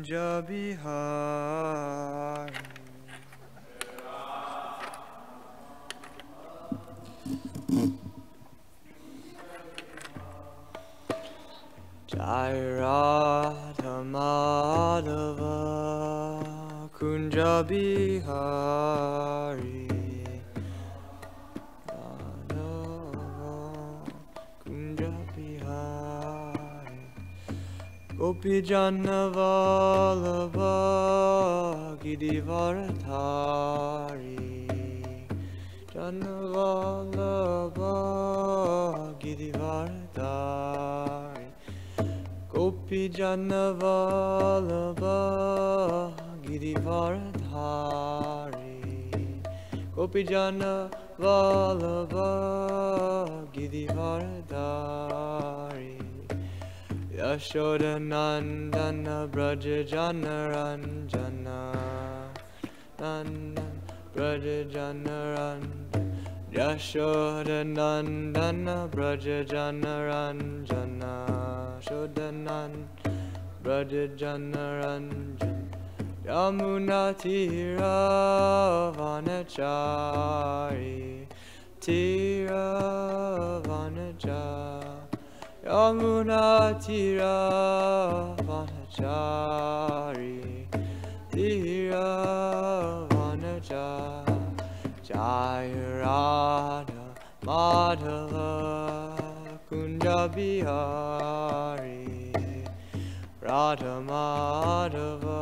Kunja Bihari. Jai Radha Madhava Kunja Bihari. Gopi Jana Vallabha Giridhari, Jana Vallabha Giridhari, Gopi Jana Vallabha Giridhari, Gopi Jana Vallabha Giridhari. Yashoda Nandana Braja Jana Ranjana Nandan Braja Jana Ranjana Yashoda Nandana Braja Jana Ranjana Yashoda Nandana Braja Jana Ranjana Yamuna Tira Vanachari Tira Vanachari Yamuna Tira Vanachari Tira Vanachari Jai Radha Madhava Kunja Bihari Radha Madhava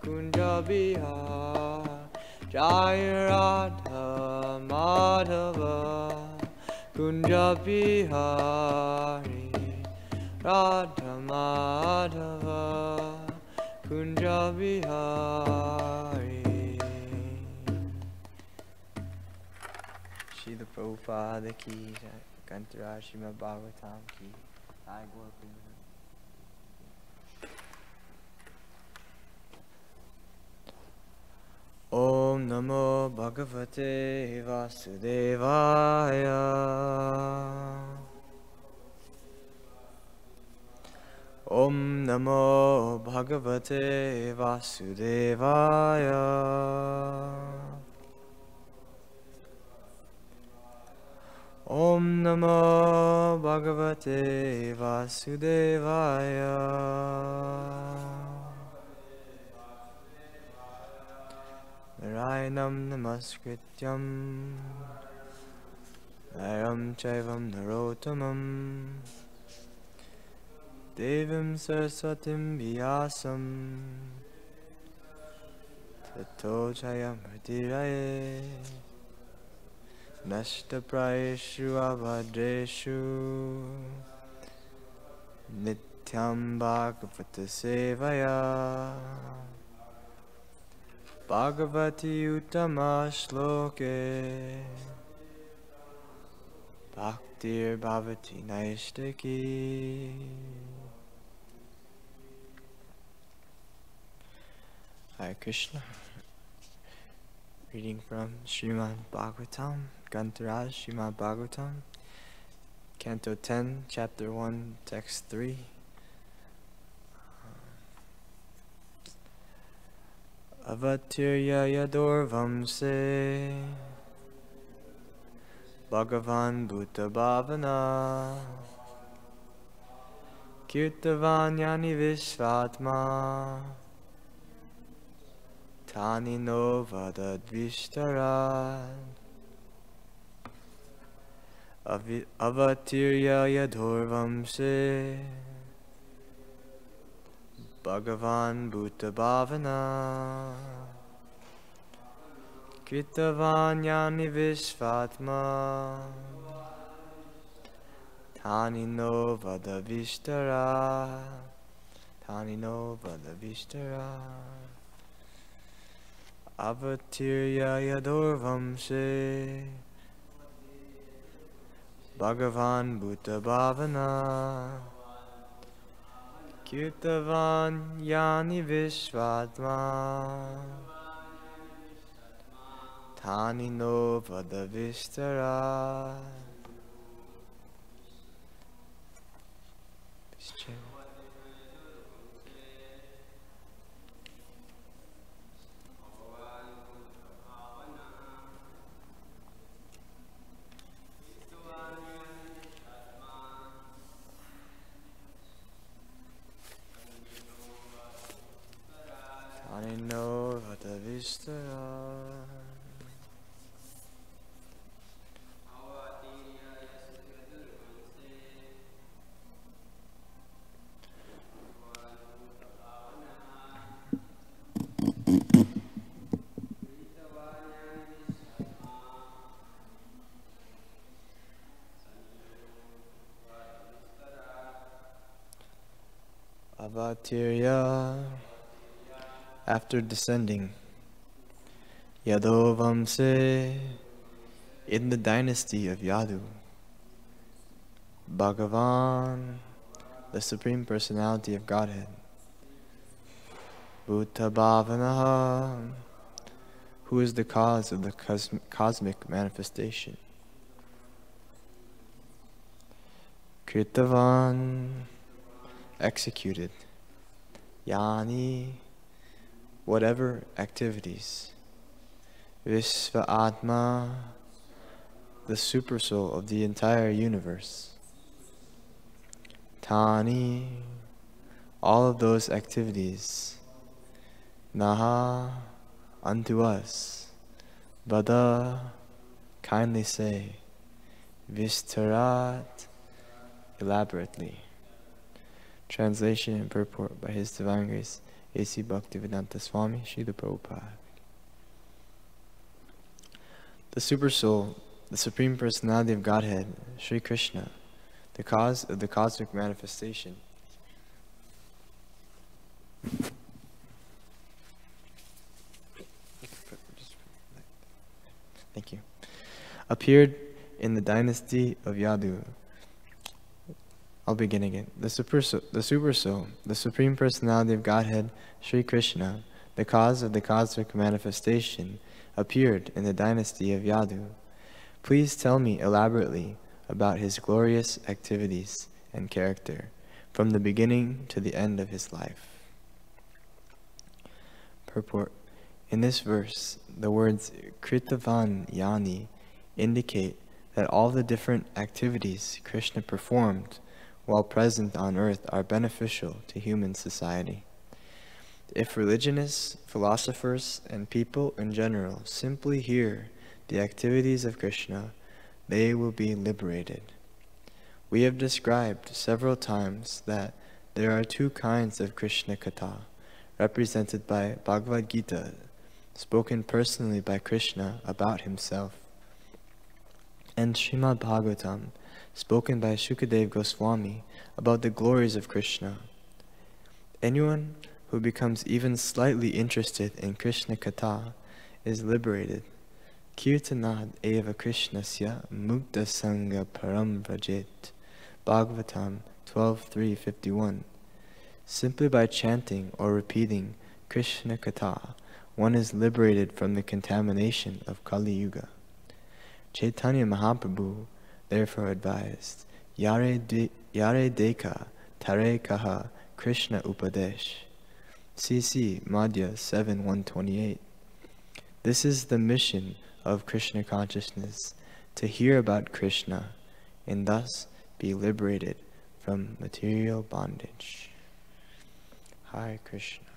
Kunja Bihari Jai Radha Madhava Kunja Bihari Radha Madhava Kunja Bihari. Srila Prabhupada ki jai. Kantaraj Srimad-Bhagavatam ki jai. Om Namo Bhagavate Vasudevaya. Om Namo Bhagavate Vasudevaya. Om Namo Bhagavate Vasudevaya. Narayanam Namaskrityam Naram Chaivam Narottamam Devim Saraswatim Vyasam Tato Jayam Hridiraye Nashtaprayeshu Avadreshu Nityam Bhagavata Sevaya Bhagavati Uttama Shloke Bhaktir Bhavati Naishtaki. Hare Krishna. Reading from Srimad-Bhagavatam, Kantaraj Srimad-Bhagavatam, Canto 10, Chapter 1, Text 3. Avatirya Yadorvamse Bhagavan Bhuta Bhavana Kirtavanyani Vishvatma Tani no Vadadvishtarat Avatirya Yadorvamse Bhagavan Bhuta Bhavana Kritavanyani Vishvatma Tani no Vadavishtara Tani no Vadavishtara Avatirya Yadorvamse Bhagavan Bhuta Bhavana Kirtavanyani Vishvatma Tani no Vadavistara. Vistara. Avatirya, after descending, Yadovamse, in the dynasty of Yadu, Bhagavan, the Supreme Personality of Godhead, Bhutabhavanaha, who is the cause of the cosmic manifestation, Kritavan, executed, Yani, whatever activities, Visva Atma, the supersoul of the entire universe, Tani, all of those activities, Naha, unto us, Bada, kindly say, Vistarat, elaborately. Translation and purport by His Divine Grace, A.C. Bhaktivedanta Swami, Srila Prabhupada. The Supersoul, the Supreme Personality of Godhead, Sri Krishna, the cause of the cosmic manifestation, thank you, appeared in the dynasty of Yadu. I'll begin again. The Supersoul, the Supreme Personality of Godhead, Sri Krishna, the cause of the cosmic manifestation, appeared in the dynasty of Yadu. Please tell me elaborately about his glorious activities and character, from the beginning to the end of his life. Purport. In this verse, the words Kritavan Yani indicate that all the different activities Krishna performed while present on earth are beneficial to human society. If religionists, philosophers, and people in general simply hear the activities of Krishna, they will be liberated. We have described several times that there are two kinds of Krishna Katha, represented by Bhagavad Gita, spoken personally by Krishna about himself, and Srimad-Bhagavatam, spoken by Shukadev Goswami about the glories of Krishna. Anyone who becomes even slightly interested in Krishna Katha is liberated. Kirtanad eva Krishnasya mukta sangha param vrajet. Bhagavatam 12.3.51. Simply by chanting or repeating Krishna Katha, one is liberated from the contamination of Kali Yuga. Chaitanya Mahaprabhu therefore advised, Yare Deka Tare Kaha Krishna Upadesh. CC Madhya 7.128. This is the mission of Krishna consciousness, to hear about Krishna and thus be liberated from material bondage. Hare Krishna.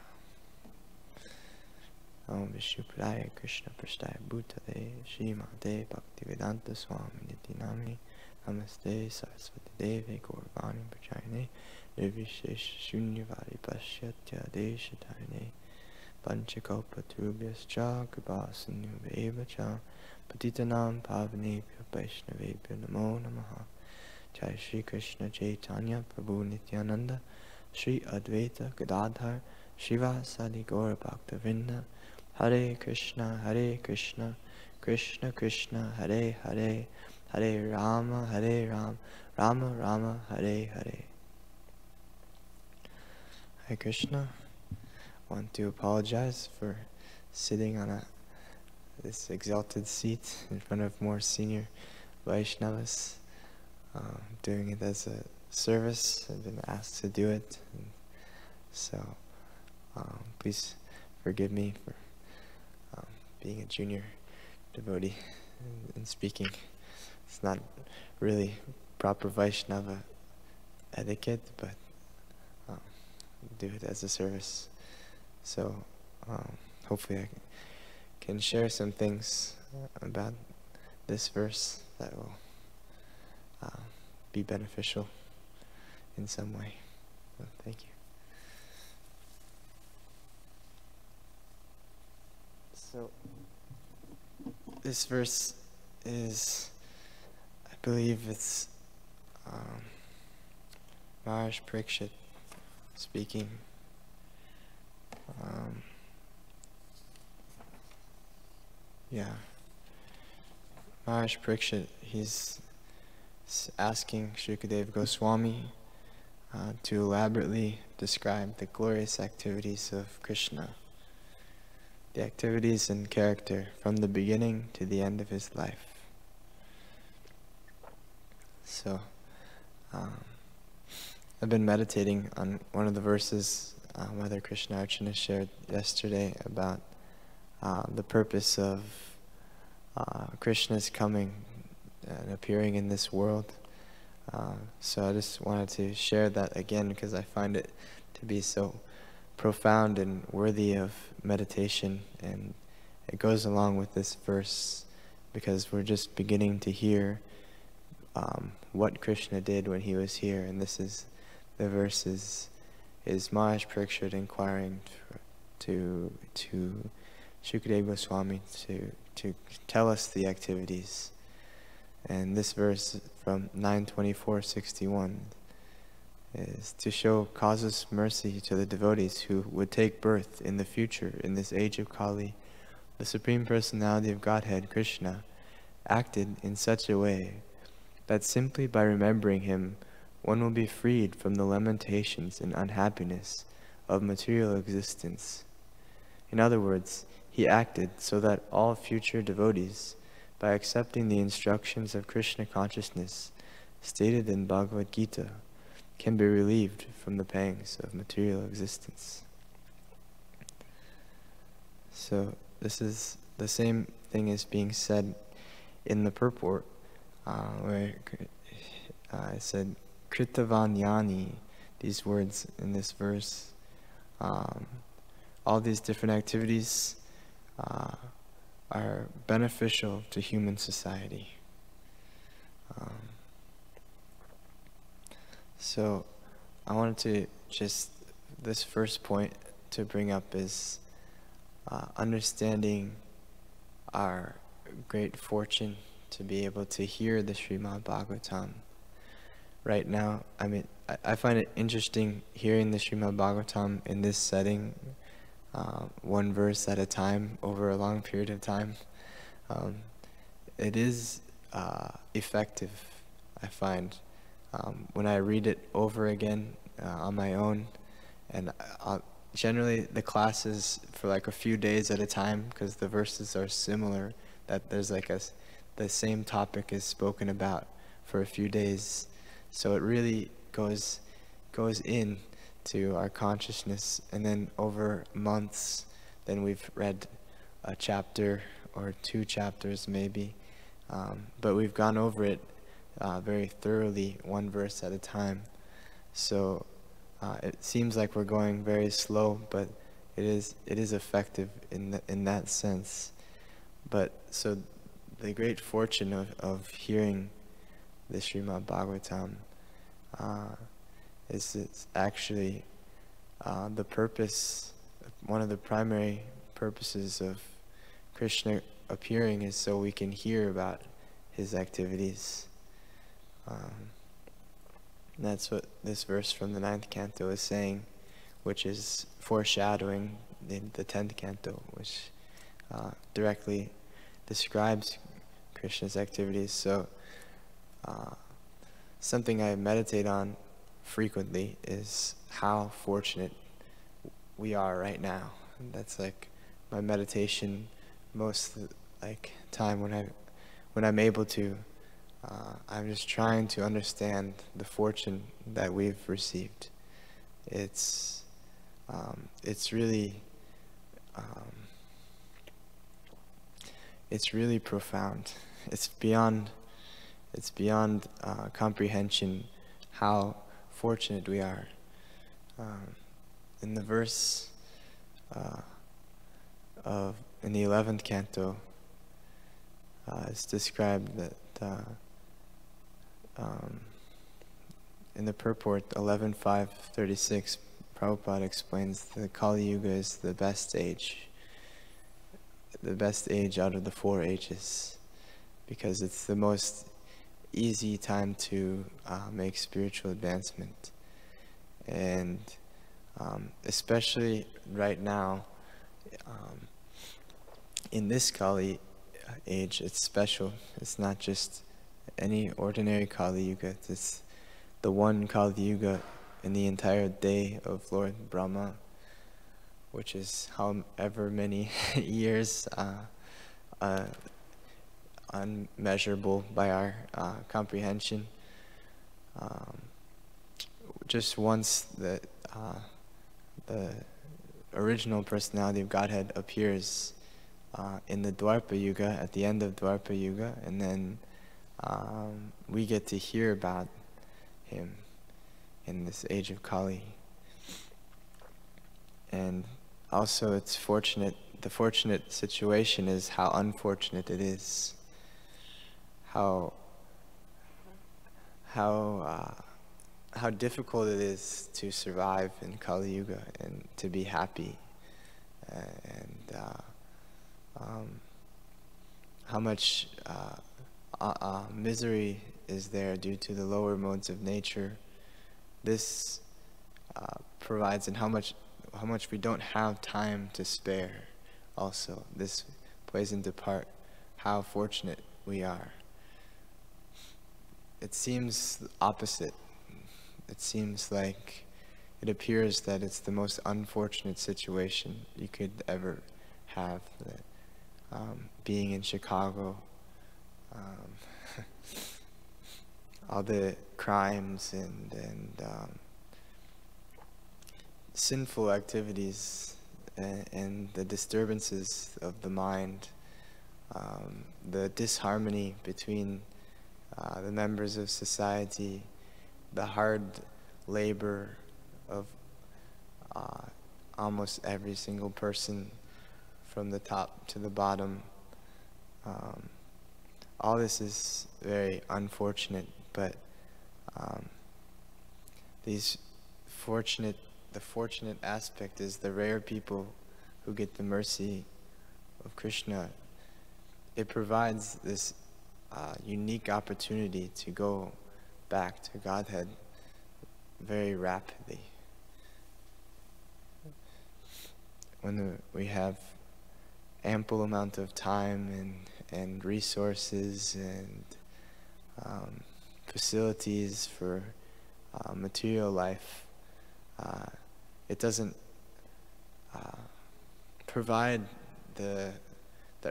Om Vishnu Padaya Krishna Prasthaya Bhutale Srimate Bhaktivedanta Swami Niti Namini Namaste Saraswati Deve Gauravani Prachayane Nirvishesh Shunyavadi Pashyatya Deshatarine Panchakopa Turubhyascha Kripasinu Cha Patitanam Pavanebhyo Vaishnavebhyo Namo Namaha. Jai Shri Krishna Chaitanya Prabhu Nityananda Shri Advaita Gadadhar Shivasadi Gaura Bhaktavinda. Hare Krishna, Krishna Krishna, Hare Hare, Hare Rama, Rama Rama, Hare Hare. Hare Krishna. I want to apologize for sitting on this exalted seat in front of more senior Vaishnavas, doing it as a service. I've been asked to do it, and so please forgive me for being a junior devotee and speaking. It's not really proper Vaishnava etiquette, but do it as a service. So hopefully can share some things about this verse that will be beneficial in some way. So, thank you. So, this verse is, I believe it's Maharaj Parikshit speaking. Maharaj Parikshit, he's asking Shukadeva Goswami to elaborately describe the glorious activities of Krishna, the activities and character from the beginning to the end of his life. So, I've been meditating on one of the verses Mother Krishna Archana shared yesterday about the purpose of Krishna's coming and appearing in this world. So I just wanted to share that again because I find it to be so profound and worthy of meditation, and it goes along with this verse because we're just beginning to hear what Krishna did when he was here, and this is the verse is Maharaj Parikshit inquiring to Shukadeva Goswami to tell us the activities. And this verse from 924:61 is to show causeless mercy to the devotees who would take birth in the future in this age of Kali. The Supreme Personality of Godhead, Krishna, acted in such a way that simply by remembering him, one will be freed from the lamentations and unhappiness of material existence. In other words, he acted so that all future devotees, by accepting the instructions of Krishna consciousness stated in Bhagavad Gita, can be relieved from the pangs of material existence. So this is the same thing as being said in the purport, where I said, Kritavanyani, these words in this verse, all these different activities are beneficial to human society. So I wanted to just, this first point to bring up is understanding our great fortune to be able to hear the Srimad-Bhagavatam. Right now, I mean, I find it interesting hearing the Srimad-Bhagavatam in this setting, one verse at a time over a long period of time. It is effective, I find. When I read it over again on my own, and generally the classes for like a few days at a time, because the verses are similar, that there's like the same topic is spoken about for a few days, so it really goes in to our consciousness, and then over months, then we've read a chapter or 2 chapters maybe, but we've gone over it very thoroughly, one verse at a time. So it seems like we're going very slow, but it is effective in that sense. But so the great fortune of hearing the Srimad-Bhagavatam is it's actually the purpose, one of the primary purposes of Krishna appearing is so we can hear about his activities. That's what this verse from the 9th canto is saying, which is foreshadowing the 10th canto, which directly describes Krishna's activities. So something I meditate on frequently is how fortunate we are right now. And that's like my meditation most like time when I'm able to. I'm just trying to understand the fortune that we've received. It's really profound. It's beyond comprehension how fortunate we are. In the verse of in the 11th canto, it's described that in the purport 11.5.36, Prabhupada explains the Kali Yuga is the best age out of the 4 ages, because it's the most easy time to make spiritual advancement. And especially right now, in this Kali age, it's special. It's not just any ordinary Kali Yuga. It's the one Kali Yuga in the entire day of Lord Brahma, which is however many years, unmeasurable by our comprehension. Just once the original personality of Godhead appears in the Dwapara Yuga, at the end of Dwapara Yuga, and then we get to hear about him in this age of Kali. And also it's fortunate, the fortunate situation is how unfortunate it is, how difficult it is to survive in Kali Yuga and to be happy, and how much misery is there due to the lower modes of nature. This provides, and how much we don't have time to spare. Also, this plays into part how fortunate we are. It seems opposite. It seems like it appears that it's the most unfortunate situation you could ever have. That, being in Chicago, all the crimes and sinful activities and the disturbances of the mind, the disharmony between the members of society, the hard labor of almost every single person from the top to the bottom. All this is very unfortunate, but the fortunate aspect is the rare people who get the mercy of Krishna. It provides this unique opportunity to go back to Godhead very rapidly. When we have ample amount of time and resources and facilities for material life, it doesn't provide the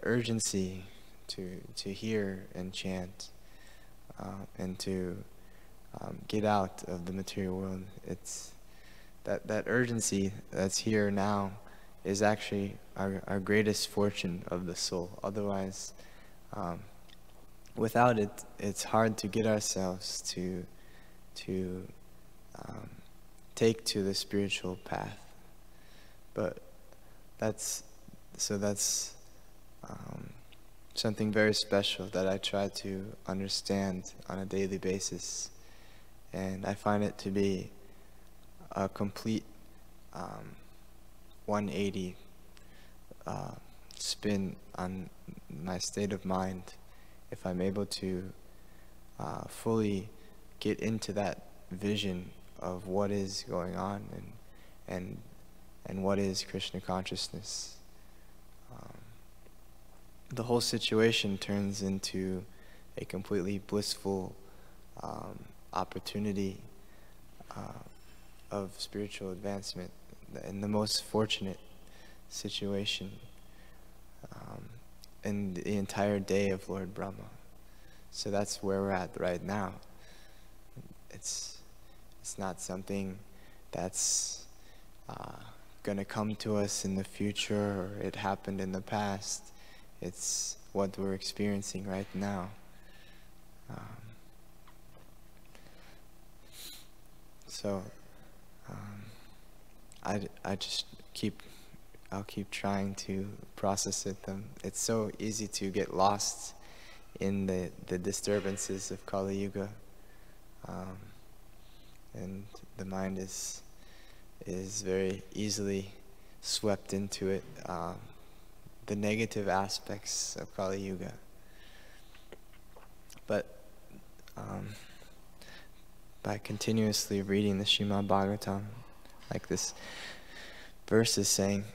urgency to hear and chant and to get out of the material world. It's that urgency that's here now is actually our greatest fortune of the soul. Otherwise, without it, it's hard to get ourselves to take to the spiritual path. But that's something very special that I try to understand on a daily basis, and I find it to be a complete 180 spin on my state of mind if I'm able to fully get into that vision of what is going on and what is Krishna consciousness. The whole situation turns into a completely blissful opportunity of spiritual advancement in the most fortunate situation in the entire day of Lord Brahma. So that's where we're at right now. It's not something that's going to come to us in the future, or it happened in the past. It's what we're experiencing right now. I just keep I'll keep trying to process it. It's so easy to get lost in the disturbances of Kali Yuga, and the mind is very easily swept into it, the negative aspects of Kali Yuga. But by continuously reading the Srimad-Bhagavatam, like this verse is saying,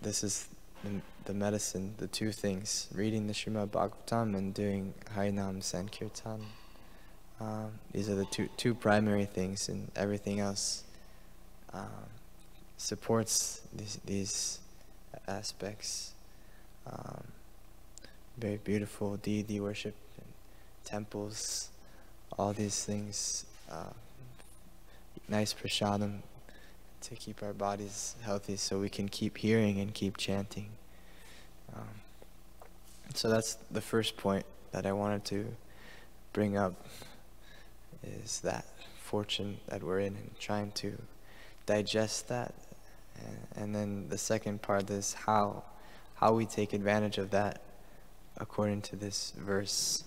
this is the medicine, the two things, reading the Srimad-Bhagavatam and doing Harinam Sankirtan. These are the two primary things, and everything else supports these aspects. Very beautiful deity worship, and temples, all these things, nice prasadam to keep our bodies healthy so we can keep hearing and keep chanting. So that's the first point that I wanted to bring up, is that fortune that we're in and trying to digest that. And then the second part is how we take advantage of that according to this verse.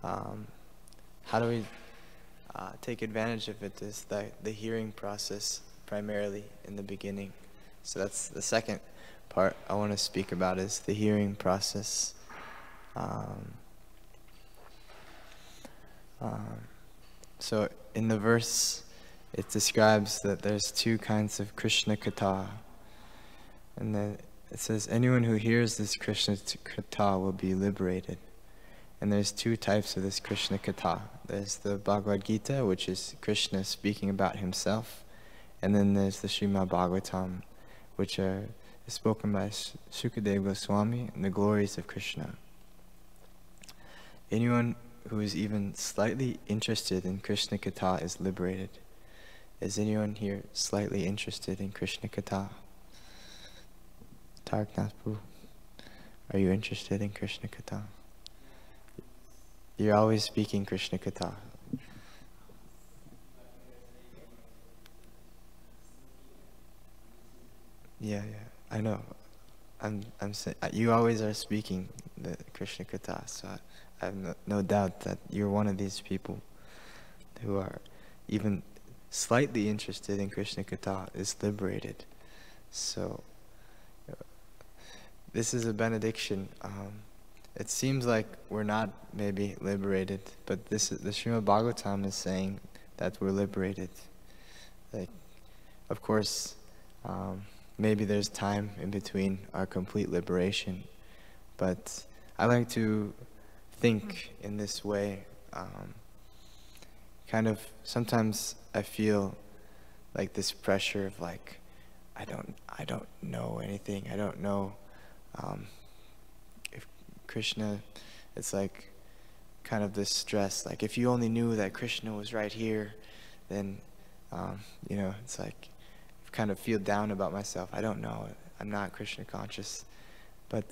How do we take advantage of it is the hearing process primarily in the beginning. So that's the second part I want to speak about, is the hearing process. So in the verse, it describes that there's two kinds of Krishna Katha. And then it says, anyone who hears this Krishna Katha will be liberated. And there's two types of this Krishna Katha. There's the Bhagavad Gita, which is Krishna speaking about himself. And then there's the Srimad-Bhagavatam, which is spoken by Sukadeva Goswami, and the glories of Krishna. Anyone who is even slightly interested in Krishna Katha is liberated. Is anyone here slightly interested in Krishna Katha? Taraknath Prabhu, are you interested in Krishna Katha? You're always speaking Krishna Katha. Yeah, I know. I'm saying you always are speaking the Krishna Katha, so I have no doubt that you're one of these people who are even slightly interested in Krishna Katha is liberated. So this is a benediction. It seems like we're not maybe liberated, but the Srimad-Bhagavatam is saying that we're liberated. Like, of course, maybe there's time in between our complete liberation, but I like to think in this way. Kind of sometimes I feel like this pressure of like, I don't know anything. I don't know if Krishna, it's like kind of this stress, like if you only knew that Krishna was right here, then it's like I kind of feel down about myself. I don't know, I'm not Krishna conscious. But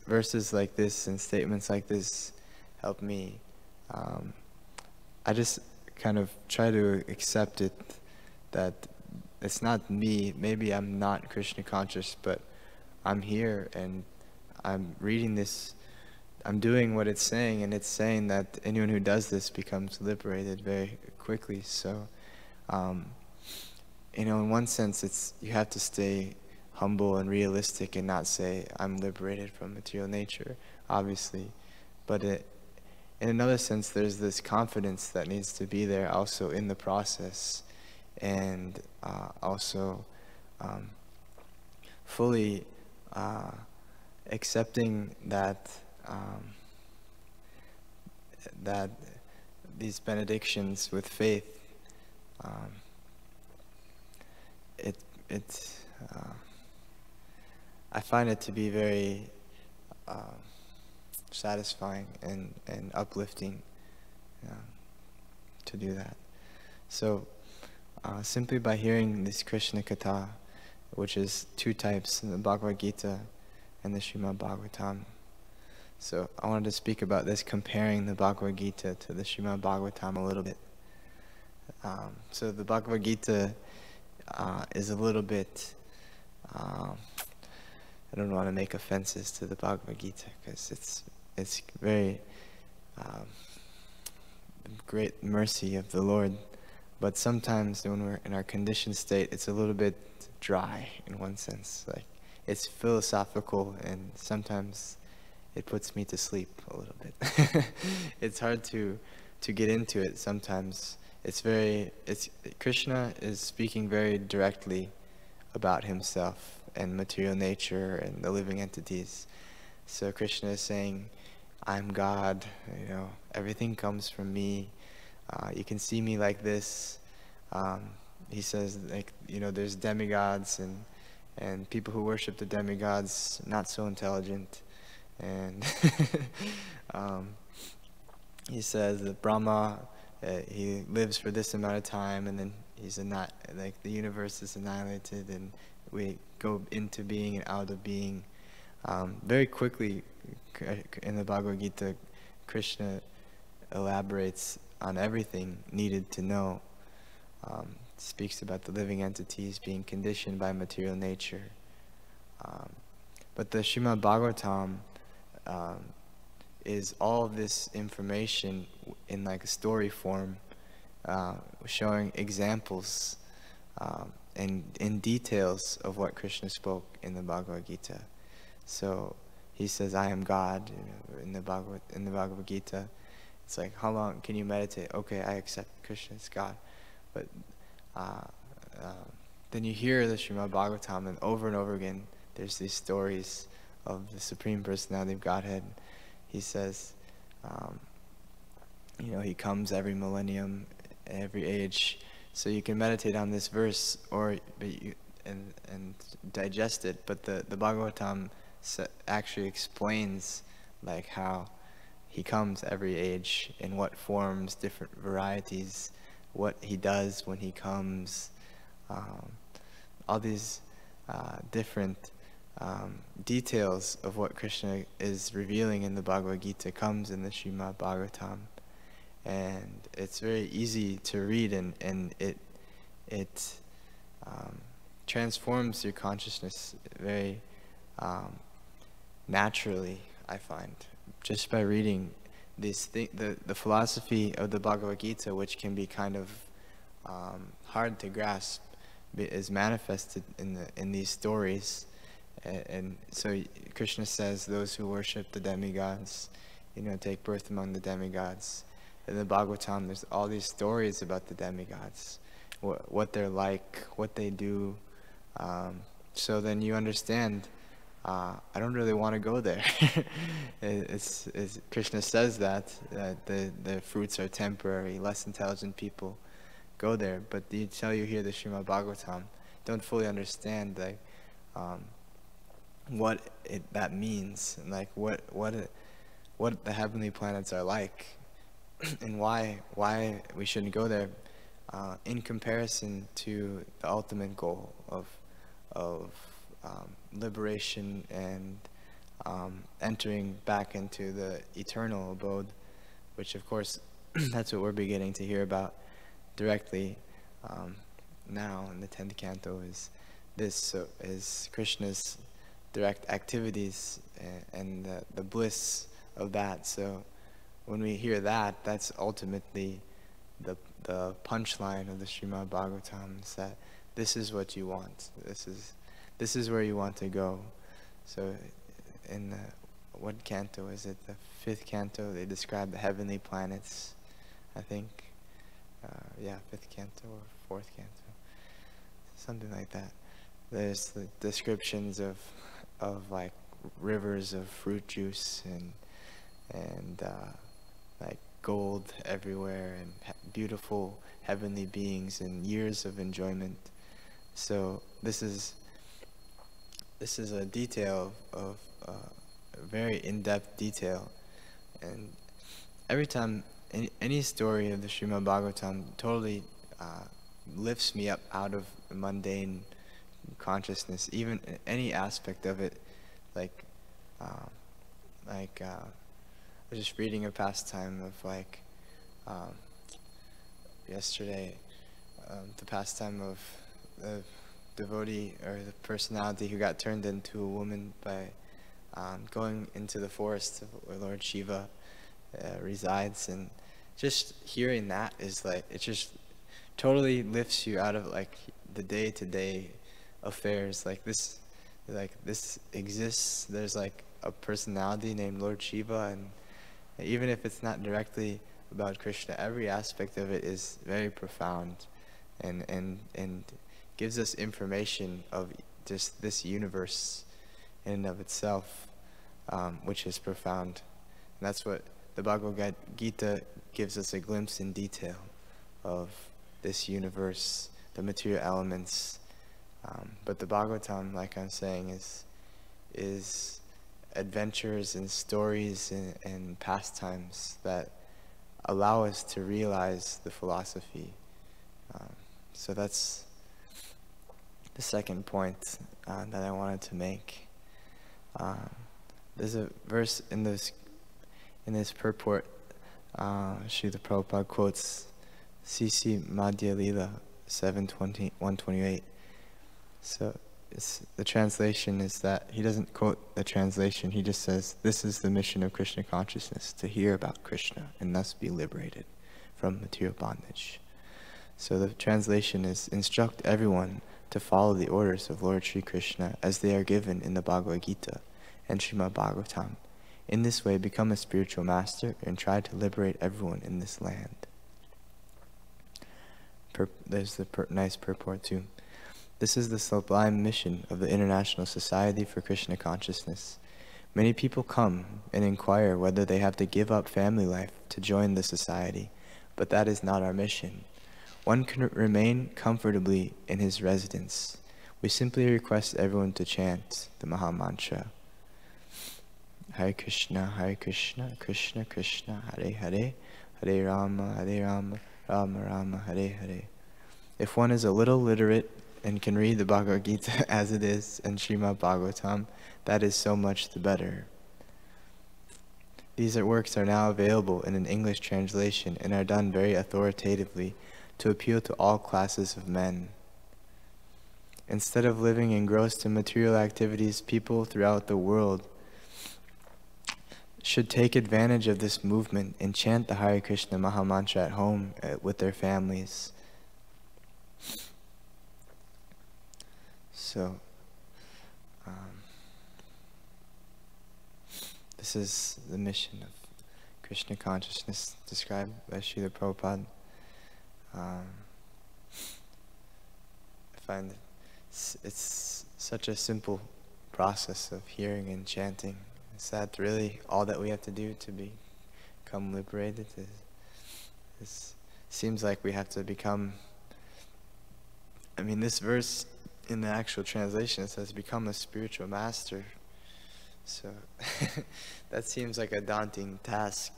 verses like this and statements like this help me. I just kind of try to accept it, that it's not me. Maybe I'm not Krishna conscious, but I'm here and I'm reading this, I'm doing what it's saying, and it's saying that anyone who does this becomes liberated very quickly. So, in one sense, you have to stay humble and realistic and not say, I'm liberated from material nature, obviously. But in another sense, there's this confidence that needs to be there also in the process, and also fully accepting that that these benedictions with faith, I find it to be very satisfying and uplifting to do that. So simply by hearing this Krishna Katha, which is two types in the Bhagavad Gita and the Srimad-Bhagavatam. So I wanted to speak about this, comparing the Bhagavad Gita to the Srimad-Bhagavatam a little bit. So the Bhagavad Gita is a little bit I don't want to make offenses to the Bhagavad Gita, because it's very great mercy of the Lord. But sometimes when we're in our conditioned state, it's a little bit dry in one sense. Like, it's philosophical, and sometimes it puts me to sleep a little bit. It's hard to get into it sometimes. Krishna is speaking very directly about himself and material nature and the living entities. So Krishna is saying, I'm God, everything comes from me. You can see me like this. He says, there's demigods and people who worship the demigods, not so intelligent. And he says that Brahma, he lives for this amount of time, and then the universe is annihilated, and we go into being and out of being. Very quickly in the Bhagavad Gita, Krishna elaborates on everything needed to know. Speaks about the living entities being conditioned by material nature. But the Srimad-Bhagavatam is all of this information in like a story form, showing examples and in details of what Krishna spoke in the Bhagavad Gita. So he says, I am God, in the Bhagavad Gita. It's like, how long can you meditate? Okay, I accept Krishna is God. But then you hear the Srimad-Bhagavatam, and over again, there's these stories of the Supreme Personality of Godhead. He says, he comes every millennium, every age. So you can meditate on this verse and digest it. But the Bhagavatam actually explains like how he comes every age, in what forms, different varieties, what he does when he comes, all these different details of what Krishna is revealing in the Bhagavad Gita comes in the Srimad-Bhagavatam. And it's very easy to read, and it transforms your consciousness very naturally, I find, just by reading this the philosophy of the Bhagavad Gita, which can be kind of hard to grasp, is manifested in these stories. And so Krishna says, those who worship the demigods, take birth among the demigods. In the Bhagavatam, there's all these stories about the demigods, what they're like, what they do. So then you understand, I don't really want to go there. Krishna says that the fruits are temporary, less intelligent people go there. But until you hear the Srimad-Bhagavatam, don't fully understand what that means, and like what the heavenly planets are like, and why we shouldn't go there, in comparison to the ultimate goal of liberation and entering back into the eternal abode, which of course that's what we're beginning to hear about directly now in the 10th canto, is Krishna's direct activities and the bliss of that. So when we hear that, that's ultimately the punchline of the Srimad-Bhagavatam, is that this is what you want. This is where you want to go. So in what canto is it? The 5th canto, they describe the heavenly planets, I think. 5th canto or 4th canto, something like that. There's the descriptions of like rivers of fruit juice and like gold everywhere, and beautiful heavenly beings and years of enjoyment. So this is a detail of a very in-depth detail, and every time any story of the Srimad-Bhagavatam totally lifts me up out of the mundane consciousness, even any aspect of it. I was just reading a pastime of yesterday, the pastime of devotee or the personality who got turned into a woman by going into the forest where Lord Shiva resides, and just hearing that is like, it just totally lifts you out of like the day-to-day affairs. Like this exists. There's like a personality named Lord Shiva, and even if it's not directly about Krishna, every aspect of it is very profound, and gives us information of just this universe in and of itself, which is profound. And that's what the Bhagavad Gita gives us, a glimpse in detail of this universe, the material elements. But the Bhagavatam, like I'm saying, is adventures and stories and pastimes that allow us to realize the philosophy. So that's the second point that I wanted to make. There's a verse in this purport. Srila Prabhupada quotes C.C. Madhya Lila 7:128. So the translation is that he doesn't quote the translation. He just says, "This is the mission of Krishna consciousness, to hear about Krishna and thus be liberated from material bondage." So the translation is, "Instruct everyone to follow the orders of Lord Sri Krishna as they are given in the Bhagavad Gita and Srimad-Bhagavatam. In this way, become a spiritual master and try to liberate everyone in this land." There's the nice purport too. "This is the sublime mission of the International Society for Krishna Consciousness. Many people come and inquire whether they have to give up family life to join the society, but that is not our mission. One can remain comfortably in his residence. We simply request everyone to chant the Maha Mantra. Hare Krishna, Krishna Krishna, Hare Hare, Hare Rama, Rama Rama, Hare Hare." If one is a little literate and can read the Bhagavad Gita as it is and Srimad-Bhagavatam, that is so much the better. These works are now available in an English translation and are done very authoritatively to appeal to all classes of men. Instead of living engrossed in material activities, people throughout the world should take advantage of this movement and chant the Hare Krishna Maha Mantra at home with their families. So, this is the mission of Krishna consciousness described by Srila Prabhupada. I find it's such a simple process of hearing and chanting. Is that really all that we have to do to become liberated? It seems like we have to become, I mean, this verse in the actual translation, it says, "Become a spiritual master." So that seems like a daunting task.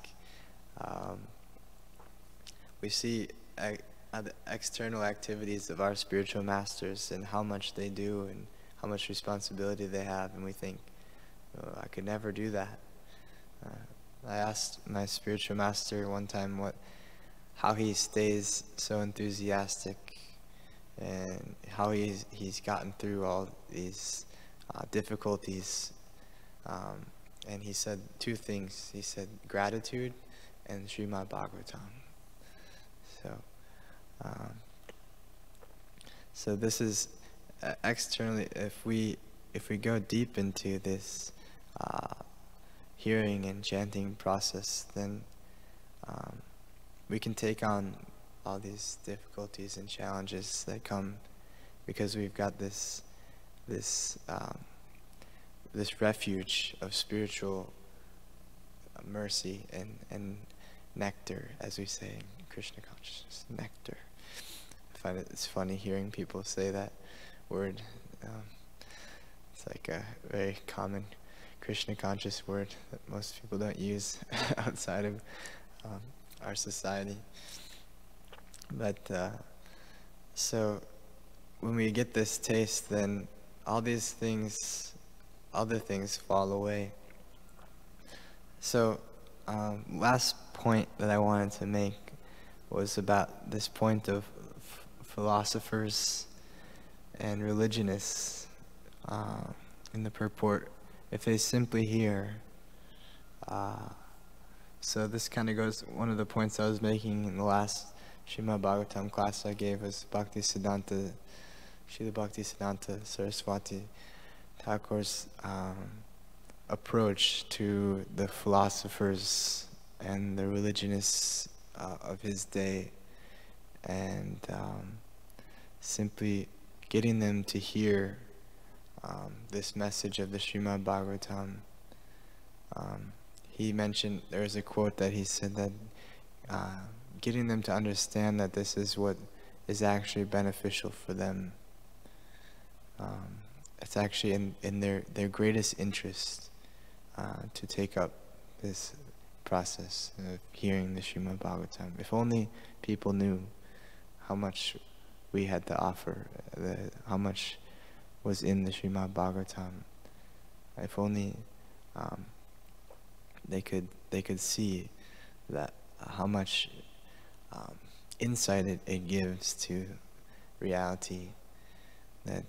We see the external activities of our spiritual masters and how much they do and how much responsibility they have, and we think, "Oh, I could never do that." I asked my spiritual master one time how he stays so enthusiastic and how he's gotten through all these difficulties. And he said two things. He said gratitude and Srimad-Bhagavatam. So this is externally, if we go deep into this hearing and chanting process, then we can take on all these difficulties and challenges that come because we've got this refuge of spiritual mercy and nectar, as we say in Krishna consciousness, nectar. I find it's funny hearing people say that word. It's like a very common Krishna conscious word that most people don't use outside of our society. But so when we get this taste, then all these things, other things fall away. So last point that I wanted to make was about this point of philosophers and religionists in the purport, if they simply hear, so this kind of goes, one of the points I was making in the last Srimad-Bhagavatam class I gave was Srila Bhaktisiddhanta Saraswati Thakur's approach to the philosophers and the religionists of his day, and simply getting them to hear this message of the Srimad-Bhagavatam. He mentioned, there's a quote that he said that getting them to understand that this is what is actually beneficial for them. It's actually in their greatest interest to take up this process of hearing the Srimad-Bhagavatam. If only people knew how much we had to offer, how much was in the Srimad-Bhagavatam. If only they could see that how much insight it gives to reality.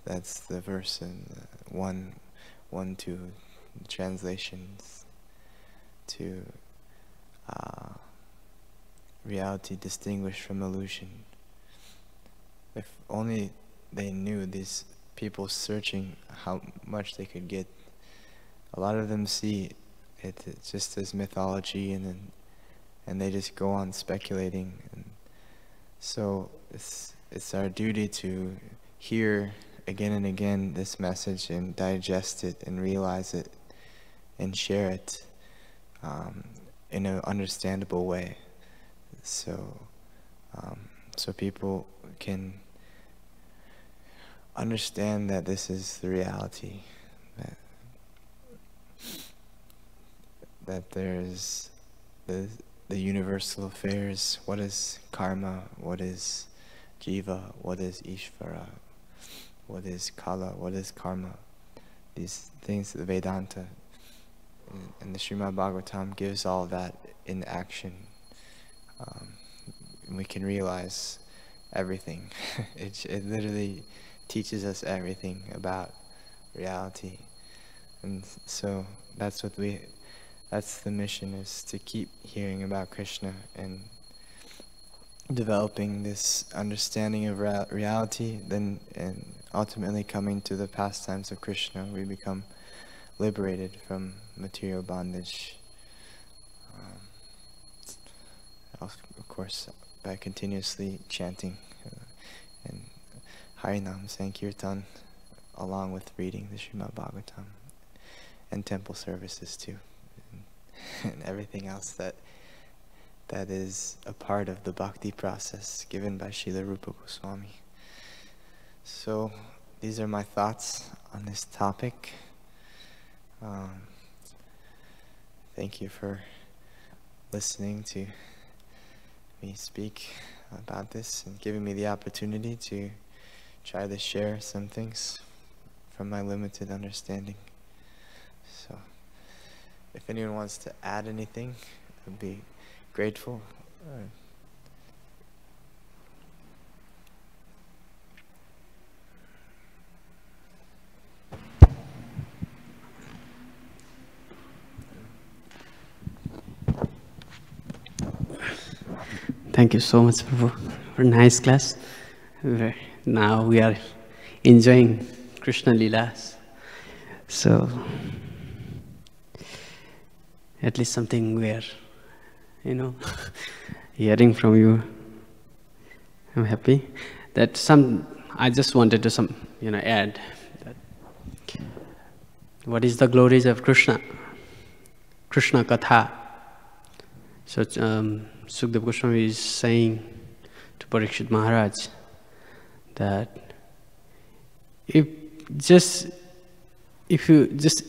That's the verse in 1-2 translations, to reality distinguished from illusion. If only they knew, these people searching, how much they could get. A lot of them see it just as mythology, and they just go on speculating. And so it's our duty to hear again and again this message and digest it and realize it and share it in an understandable way, so people can understand that this is the reality, that there's the universal affairs. What is karma? What is jiva? What is Ishvara? What is kala? What is karma? These things, the Vedanta and the Srimad-Bhagavatam gives all that in action. And we can realize everything. It literally teaches us everything about reality. And so that's the mission, is to keep hearing about Krishna and developing this understanding of reality, and ultimately coming to the pastimes of Krishna. We become liberated from material bondage. Of course, by continuously chanting and Harinam Sankirtan, along with reading the Srimad-Bhagavatam, and temple services too, and everything else that is a part of the bhakti process given by Srila Rupa Goswami. So these are my thoughts on this topic. Thank you for listening to me speak about this and giving me the opportunity to try to share some things from my limited understanding. So if anyone wants to add anything, I'd be grateful. Thank you so much, Prabhu, for a nice class. Now we are enjoying Krishna Leelas. So, at least something we are, hearing from you. I'm happy that I just wanted to add that what is the glories of Krishna? Krishna Katha. So, Sukdev Goswami is saying to Parikshit Maharaj that if you just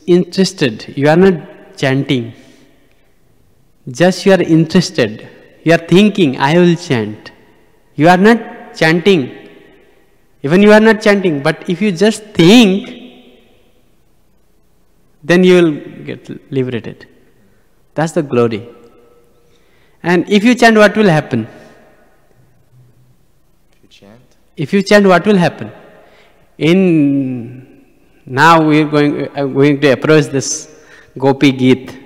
interested, you are not chanting, just you are interested, you are thinking, I will chant. You are not chanting, even you are not chanting, but if you just think, then you will get liberated. That's the glory. And if you chant, what will happen? If you chant, what will happen? Now we are going to approach this Gopi Geet,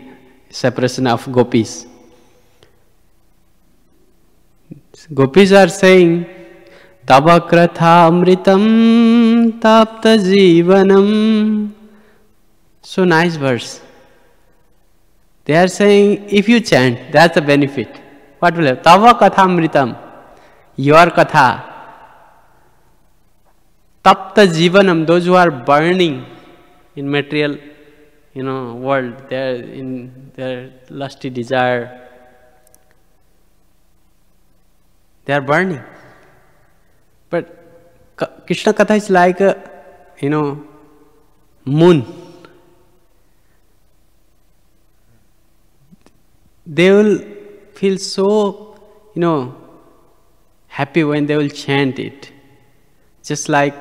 separation of gopis. Gopis are saying, Tava kratha amritam tapta jivanam. So nice verse. They are saying, if you chant, that's the benefit. What will happen? Tava katha amritam. Your katha. Tapta jivanam. Those who are burning in material, world, they are in their lusty desire. They are burning. But Krishna Katha is like a, moon. They will feel so, happy when they will chant it. Just like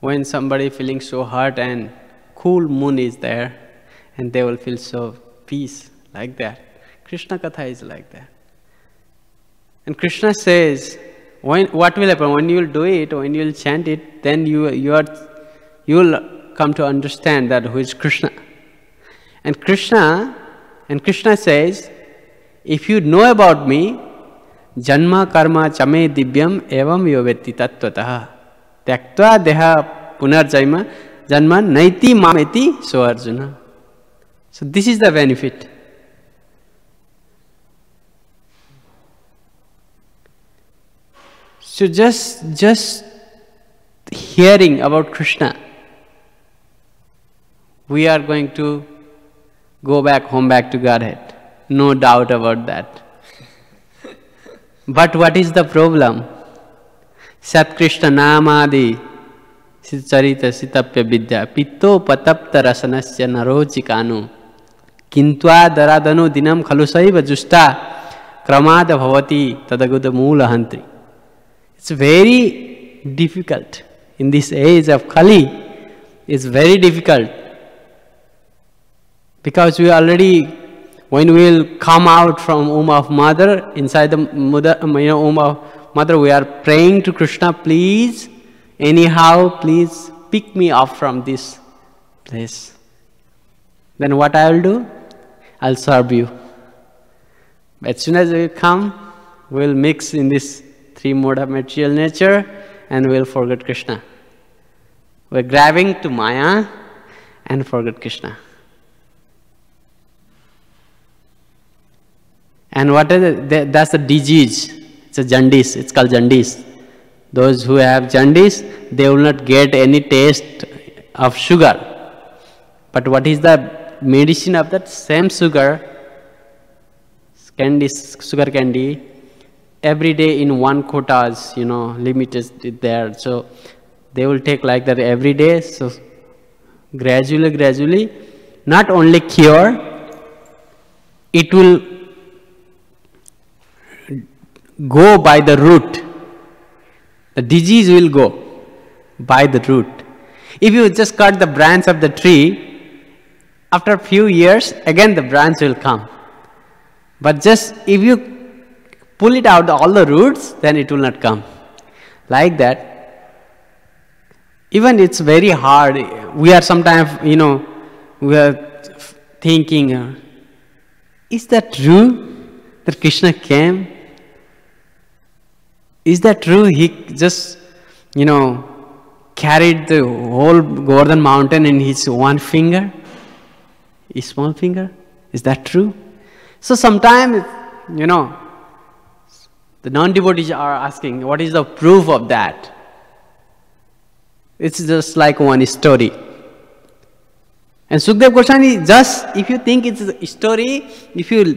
when somebody feeling so hurt and cool moon is there, and they will feel so peace, like that. Krishna Katha is like that. And Krishna says, what will happen? When you will do it, when you will chant it, then you will come to understand that who is Krishna. And Krishna says, if you know about me, janma karma chame divyam evam yovetti tattvataha tyaktva deha punarjaima janma naiti mameti so Arjuna. So this is the benefit. So just hearing about Krishna, we are going to go back to Godhead. No doubt about that. But what is the problem? Sat Krishna namadi charita sitapya vidya pitto patapta rasanasya narochikanu kintva daradanu dinam khalusaiva justa kramada bhavati tadaguda moola hantri. It's very difficult. In this age of Kali, it's very difficult. Because we already, when we will come out from womb of mother, inside the womb of mother, we are praying to Krishna, please, anyhow, please pick me up from this place. Then what I will do? I'll serve you. As soon as we come, we will mix in this three mode of material nature and we will forget Krishna. We are grabbing to Maya and forget Krishna. And what is it? That's the disease. It's a jaundice. It's called jaundice. Those who have jaundice, they will not get any taste of sugar. But what is the medicine of that same sugar? Sugar candy. Every day in one quotas, limited there. So they will take like that every day. So gradually, not only cure, it will go by the root. The disease will go by the root. If you just cut the branch of the tree, after a few years, again the branch will come. But just if you pull it out all the roots, then it will not come. Like that. Even it's very hard. We are sometimes, we are thinking, is that true that Krishna came? Is that true? He just, carried the whole Govardhan mountain in his one finger? His small finger? Is that true? So sometimes, the non-devotees are asking, what is the proof of that? It's just like one story. And Sukdev Goswami, just if you think it's a story, if you,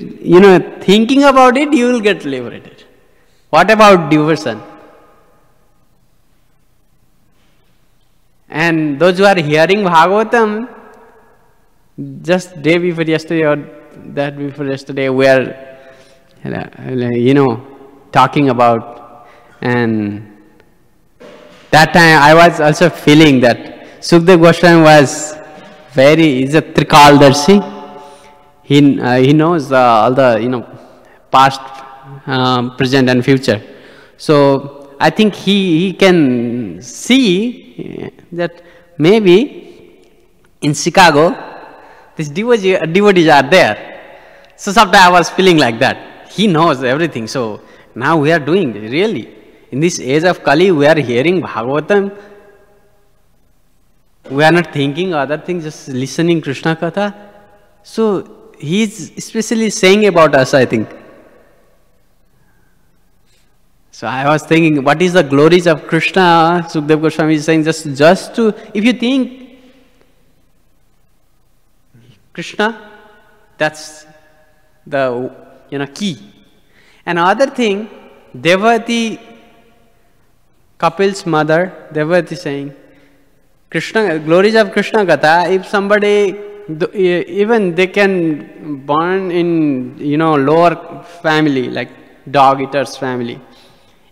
thinking about it, you will get liberated. What about devotion? And those who are hearing Bhagavatam, just day before yesterday or that before yesterday, we are, talking about, and that time I was also feeling that Sukdev Goswami was he's a Trikaldarshi. He knows all the, past, present and future. So I think he can see that maybe in Chicago, these devotees are there. So sometimes I was feeling like that. He knows everything. So now we are doing this, really. In this age of Kali, we are hearing Bhagavatam. We are not thinking other things, just listening Krishna Katha. So he is especially saying about us, I think. So I was thinking, what is the glories of Krishna? Sukdev Goswami is saying, just to, if you think Krishna, that's the key. And other thing, Devati, Kapil's mother, Devati saying, Krishna, glories of Krishna Katha, if somebody, even they can born in, lower family, like dog eater's family.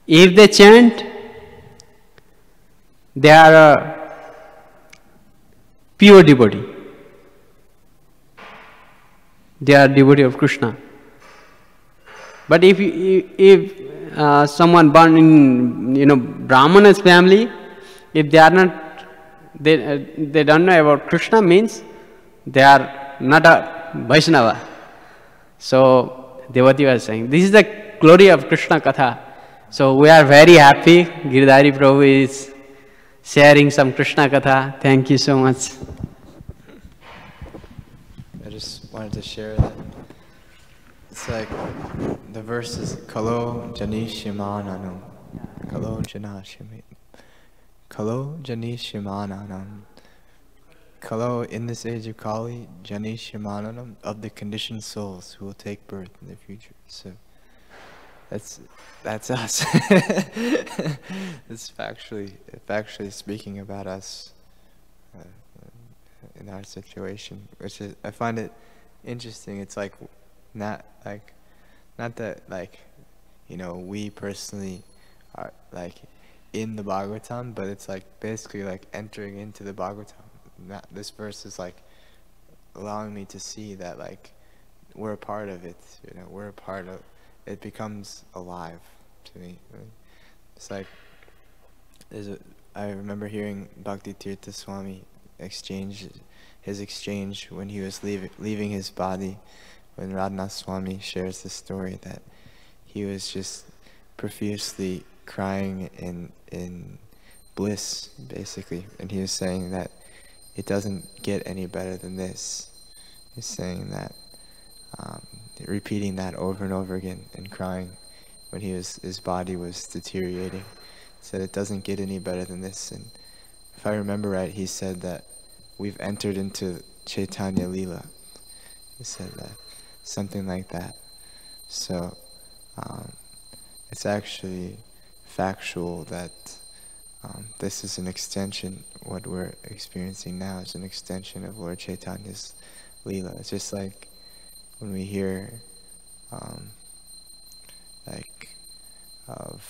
If they chant, they are a pure devotee. They are devotee of Krishna. But if someone born in Brahmana's family, if they are not, they don't know about Krishna, means they are not a Vaishnava. So Devati was saying, this is the glory of Krishna Katha. So we are very happy. Giridhari Prabhu is sharing some Krishna Katha. Thank you so much. I just wanted to share that. It's like the verse is Kalo Jani Shimananam. Kalo Jani Shimananam. Kalo, in this age of Kali, Jani Shimananam, of the conditioned souls who will take birth in the future. So that's us. It's factually speaking about us in our situation, which is, I find it interesting. It's like not that we personally are like in the Bhagavatam, but it's like basically like entering into the Bhagavatam. This verse is like allowing me to see that like we're a part of it. We're a part of it. Becomes alive to me. It's like I remember hearing Bhakti Tirtha Swami exchange when he was leaving his body, when Radhanath Swami shares the story that he was just profusely crying in bliss, basically, and he was saying that it doesn't get any better than this. He's saying that, repeating that over and over again and crying when his body was deteriorating. He said it doesn't get any better than this. And if I remember right, he said that we've entered into Chaitanya Leela. He said that, something like that. So it's actually factual that this is an extension. What we're experiencing now is an extension of Lord Chaitanya's Leela. It's just like when we hear of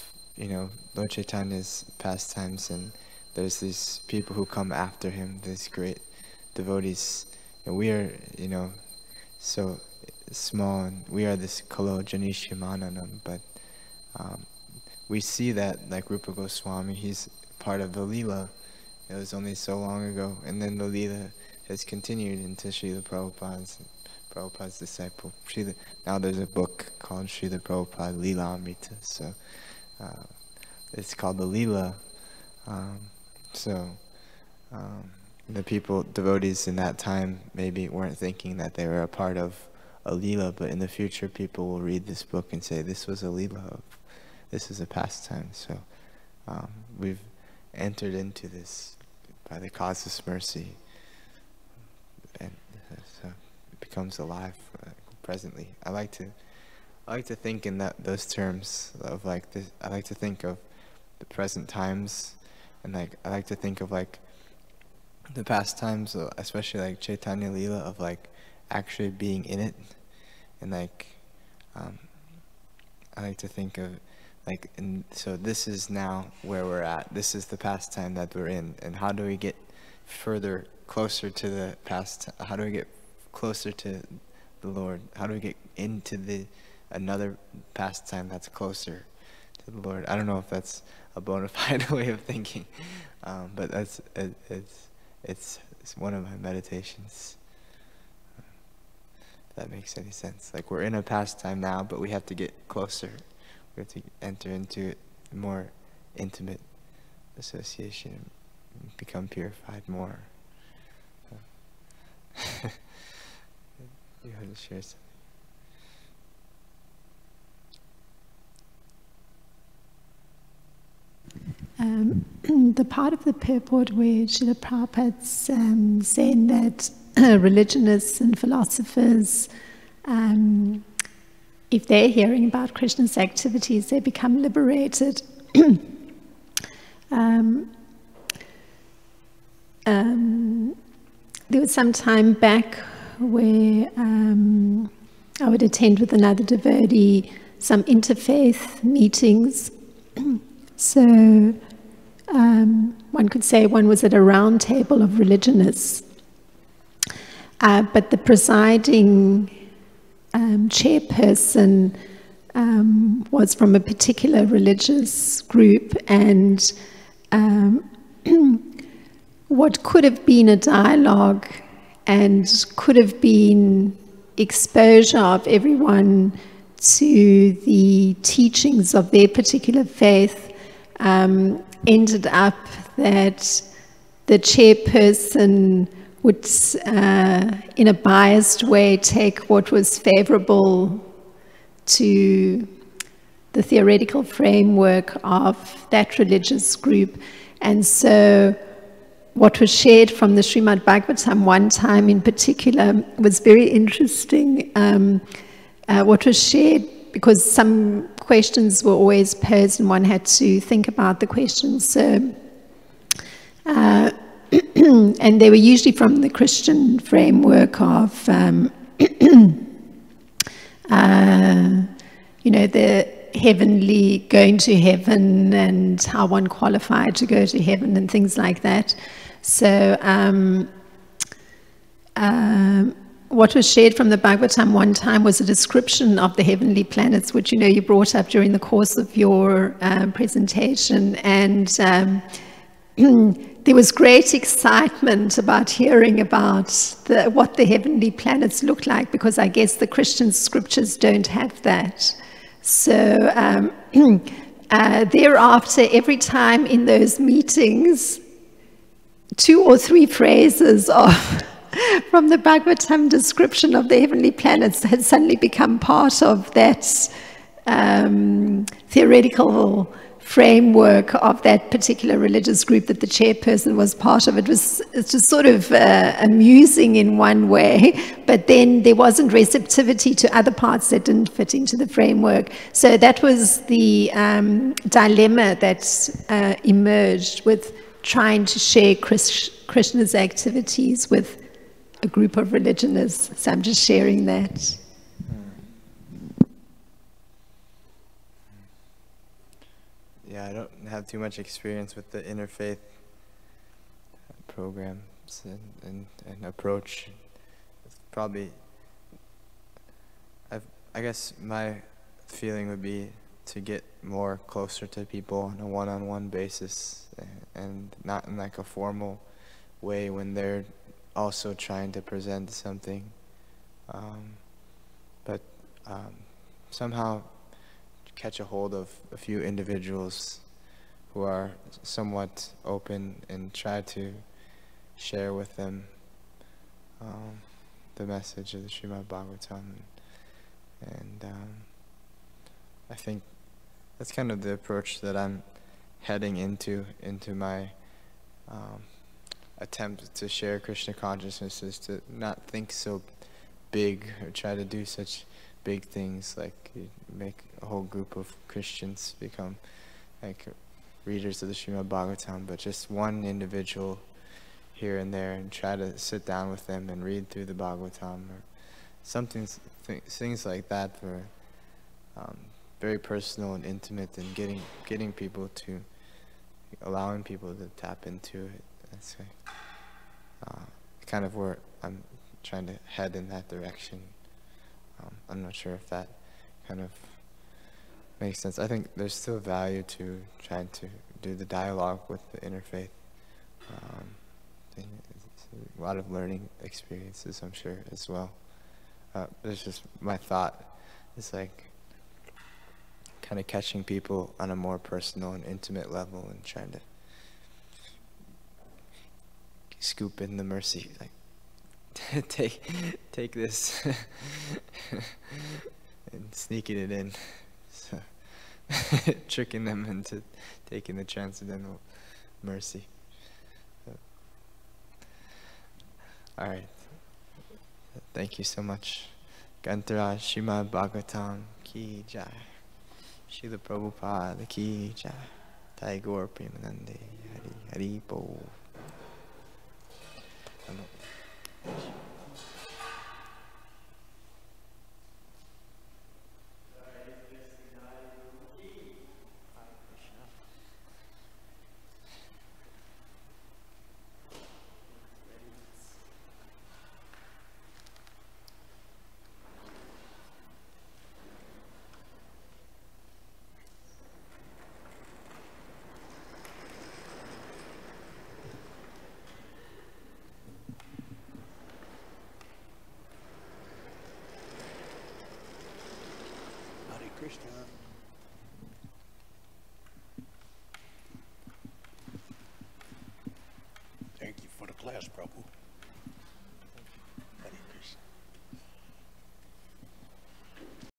Lord Chaitanya's pastimes, and there's these people who come after him, these great devotees, and we are so small, and we are this Kalo Jani Shimananam, but we see that like Rupa Goswami, he's part of the Leela. It was only so long ago, and then the Leela has continued into Srila Prabhupada's disciple. Now there's a book called Srila Prabhupada Leela Amrita, so it's called the Leela. The devotees in that time maybe weren't thinking that they were a part of a Leela, but in the future people will read this book and say, this was a Leela, this is a pastime. So we've entered into this by the causeless mercy, and so it becomes alive presently. I like to think in those terms of like this. I like to think of the present times, and like I like to think of like the past times, especially like Chaitanya Leela, of like actually being in it, and like I like to think of like, and so this is now where we're at. This is the pastime that we're in, and how do we get closer to the past? How do we get closer to the Lord? How do we get into another pastime that's closer to the Lord? I don't know if that's a bona fide way of thinking. But it's one of my meditations. If that makes any sense. Like, we're in a pastime now, but we have to get closer. We have to enter into a more intimate association and become purified more. You want to share something? The part of the purport where Srila Prabhupada's saying that religionists and philosophers, if they're hearing about Krishna's activities, they become liberated. There was some time back where I would attend with another devotee some interfaith meetings. So one could say one was at a round table of religionists, but the presiding chairperson was from a particular religious group, and what could have been a dialogue and could have been exposure of everyone to the teachings of their particular faith ended up that the chairperson would, in a biased way, take what was favorable to the theoretical framework of that religious group. And so what was shared from the Srimad-Bhagavatam one time in particular was very interesting. What was shared, because some questions were always posed and one had to think about the questions. So, and they were usually from the Christian framework of, the heavenly, going to heaven and how one qualified to go to heaven and things like that. So what was shared from the Bhagavatam one time was a description of the heavenly planets, which you brought up during the course of your presentation. And there was great excitement about hearing about what the heavenly planets look like, because I guess the Christian scriptures don't have that. So thereafter, every time in those meetings, 2 or 3 phrases from the Bhagavatam description of the heavenly planets had suddenly become part of that theoretical framework of that particular religious group that the chairperson was part of. It's just sort of amusing in one way, but then there wasn't receptivity to other parts that didn't fit into the framework. So that was the dilemma that emerged with trying to share Krishna's activities with a group of religionists. So I'm just sharing that. Yeah, I don't have too much experience with the interfaith programs and approach. It's probably, I guess my feeling would be to get more closer to people on a one-on-one basis, and not in like a formal way when they're also trying to present something, but somehow catch a hold of a few individuals who are somewhat open and try to share with them the message of the Srimad-Bhagavatam. And I think that's kind of the approach that I'm heading into my attempt to share Krishna consciousness, is to not think so big or try to do such big things, like make a whole group of Christians become like readers of the Srimad-Bhagavatam, but just one individual here and there, and try to sit down with them and read through the Bhagavatam or something, things like that, were very personal and intimate, and getting people to, allowing people to tap into it. That's kind of where I'm trying to head in that direction. I'm not sure if that kind of makes sense. I think there's still value to trying to do the dialogue with the interfaith. It's a lot of learning experiences, I'm sure, as well. It's just my thought is like kind of catching people on a more personal and intimate level and trying to scoop in the mercy, like take this and sneaking it in, so tricking them into taking the transcendental mercy. All right, thank you so much. Gantara Srimad-Bhagavatam ki jai. Srila Prabhupada ki jai. Tagore Premanande Hari Hari Bol. Krsna.